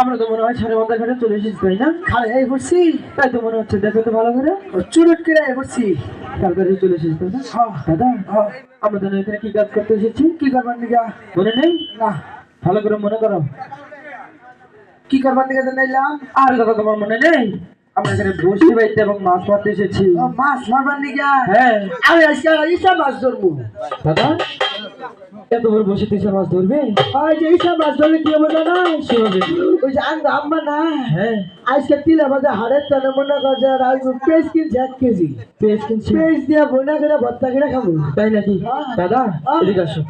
আমরা তো মনে হয় সাড়ে মাথা ঘাটে চলে এসেছি, তাই না? খালে এই পড়ছি, তাই তো মনে হচ্ছে। দেখো তো ভালো করে, চুরুট করে এই পড়ছি। তাড়াতাড়ি চলে এসেছি, তাই না? দাদা, আমরা তো এখানে কি কাজ করতে এসেছি? কি করবার নিগা? মনে নেই? না। ভালো করে মনে করো। কি করবার নিগা জানাইলাম? আর দাদা তোমার মনে নেই? আমরা এখানে বসে বাইতে এবং মাছ মারতে এসেছি। মাছ মারবার নিগা? হ্যাঁ। আমি আজকে ইসা মাছ ধরবো। দাদা, এত বড় বসে তুই মাছ ধরবে? ওই যে ইসা মাছ ধরলে কি হবে জানো? সেভাবে ওই যে আম্মা না, হ্যাঁ, আজকে তিলা বাজে হাড়ের টানে মনে করছে পেঁয়াজ কিনছে 1 কেজি। পেঁয়াজ কিনছি। পেঁয়াজ দিয়ে বোনা করে ভর্তা করে খাবো। তাই নাকি? দাদা এদিকে আসো।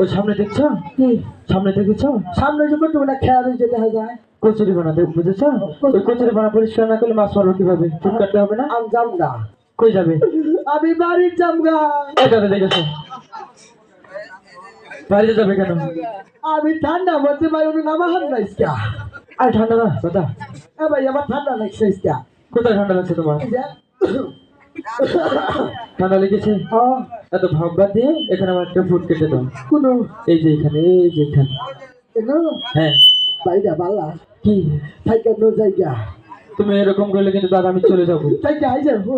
ওই সামনে দেখছো? কি সামনে দেখেছো? সামনে যে কত না খেয়াল হয়ে যেতে হয় যায়। কচুরি বানাতে, বুঝেছো? ওই কচুরি বানা পরিষ্কার না করলে মাছ মারবো কিভাবে? চুপ কাটতে হবে না? আমি যাব না। কই যাবে? আমি বাড়ির যাবগা। এই দাদা দেখেছো? বাড়িতে যাবে কেন? আমি ঠান্ডা বলতে পারি নামা হাত না ইসকা। আর ঠান্ডা না দাদা? ভাই আমার ঠান্ডা লাগছে ইসকা। কোথায় ঠান্ডা লাগছে তোমার? ঠান্ডা লেগেছে? এত ভাববা দিয়ে এখানে আমার একটা ফুট কেটে দাও। কোন? এই যে এখানে, এই যে এখানে। হ্যাঁ। বাইরা বালা কি থাইকা নো জায়গা? তুমি এরকম করলে কিন্তু দাদা আমি চলে যাবো। থাইকা আই যাবো।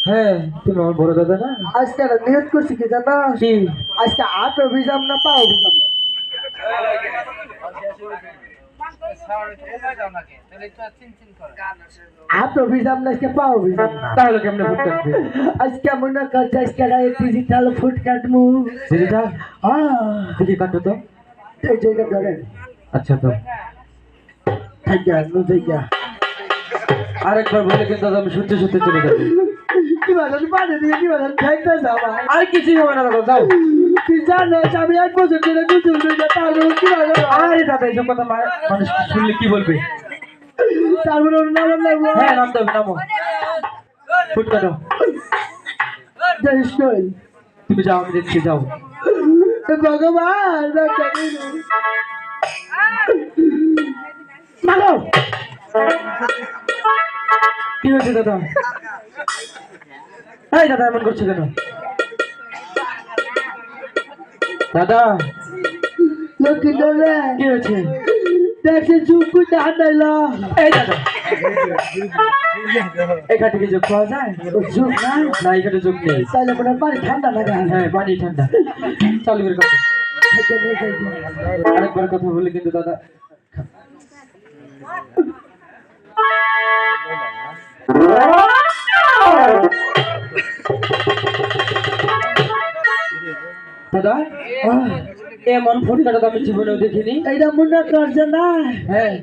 হ্যাঁ, তুমি আমার বড় দাদা না? আজকে নিয়ত করছি কি জানা? কি? আজকে আট অভিযান না পা অভিযান। আট অভিযান না, আজকে পা অভিযান। তাহলে কেমনে ফুট কাটবে? আজকে মনে করছে আজকে ডিজিটাল ফুট কাটবো। ডিজিটাল? দেখি কাটো তো। এই জায়গা ধরেন। আচ্ছা তো থাইকা নো জায়গা। আরেকবার বলে কিন্তু আমি সত্যি সত্যি চলে যাবো। কি বলেন পানি দিয়ে কি বলেন খাইতে যাবা? আর কিছুই হবে না দাদা, যাও। তুই জানিস আমি 1 বছর ধরে গুজল দুইটা তারপর কি বলেন? আরে দাদা এইসব কথা মানুষ শুনলে কি বলবে? তারপর নাম লাগবো। হ্যাঁ, নামতে হবে, নামো। ফুট কাটো। জানিস কই? তুমি যাও, আমি দেখছি, যাও। ভগবান মাগো, কি হয়েছে দাদা? এই দাদা এমন করছো কেন? দাদা লক্ষ্মী ধরে কি হয়েছে? দেখে চুপু হাঁটাইলা। এই দাদা, এখান থেকে যোগ পাওয়া যায়? চুপ না না, এখানে যোগ নেই। তাইলে মনে পানি ঠান্ডা লাগে। হ্যাঁ, পানি ঠান্ডা। চালু করে কথা। আরেকবার কথা বলে কিন্তু দাদা। দাদা এমন ফুট কাটা আমি জীবনেও দেখিনি। এইটা মনে করছে না? হ্যাঁ,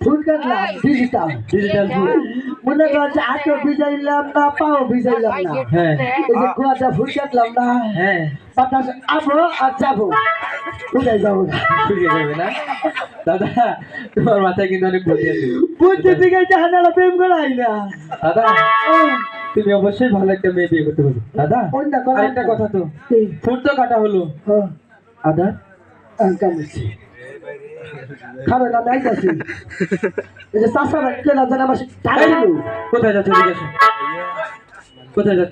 ফুল কাটলাম ডিজিটাল। Digital foot. মনে করছে আটো ভিজাইলাম না, পাও ভিজাইলাম না। হ্যাঁ, এই যে কুয়াটা ফুল কাটলাম না, হ্যাঁ, বাতাস আবো আর যাবো, কোথায় যাবো? শুকিয়ে যাবে না দাদা? তোমার মাথায় কিন্তু অনেক বুদ্ধি আছে। বুদ্ধি থেকে জাহানারা প্রেম করাই না দাদা, তুমি অবশ্যই ভালো একটা মেয়ে বিয়ে করতে পারবে দাদা। আরেকটা কথা তো, ফুট তো কাটা হলো, আদা কামড়ছি খাবে না, যাইতেছি। এই যে চাষা কেনা জানা মাসে কোথায় যাচ্ছে? কোথায় যাচ্ছে?